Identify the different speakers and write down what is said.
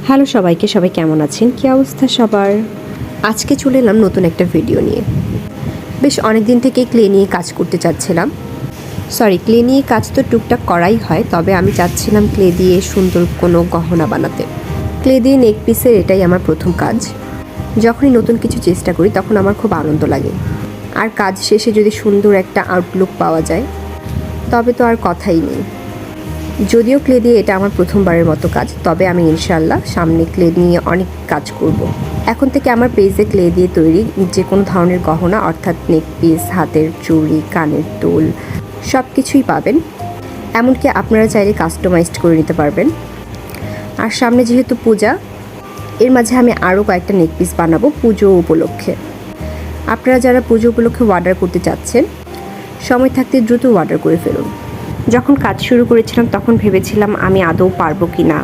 Speaker 1: Hello সবাইকে, সবাই কেমন আছেন? কী অবস্থা সবার? আজকে চলে এলাম নতুন একটা ভিডিও নিয়ে। বেশ অনেক দিন থেকেই ক্লে নিয়ে কাজ করতে চাচ্ছিলাম। ক্লে নিয়ে কাজ তো টুকটাক করাই হয়, তবে আমি চাচ্ছিলাম ক্লে দিয়ে সুন্দর কোনো গহনা বানাতে। ক্লে দিয়ে নেক পিসের এটাই আমার প্রথম কাজ। যখনই নতুন কিছু চেষ্টা করি তখন আমার খুব আনন্দ লাগে, আর কাজ শেষে যদি সুন্দর একটা আউটলুক পাওয়া যায় তবে তো আর কথাই নেই। যদিও ক্লে দিয়ে এটা আমার প্রথমবারের মতো কাজ, তবে আমি ইনশাল্লাহ সামনে ক্লে নিয়ে অনেক কাজ করব। এখন থেকে আমার পেজে ক্লে দিয়ে তৈরি যে কোনো ধরনের গহনা, অর্থাৎ নেক পিস, হাতের চুড়ি, কানের দুল সব কিছুই পাবেন। এমনকি আপনারা চাইলে কাস্টমাইজড করে নিতে পারবেন। আর সামনে যেহেতু পূজা, এর মাঝে আমি আরও কয়েকটা নেক পিস বানাবো পুজো উপলক্ষে। আপনারা যারা পুজো উপলক্ষে অর্ডার করতে চাচ্ছেন, সময় থাকতে দ্রুত অর্ডার করে ফেলুন। যখন কাজ শুরু করেছিলাম তখন ভেবেছিলাম আমি আদৌ পারবো কি না,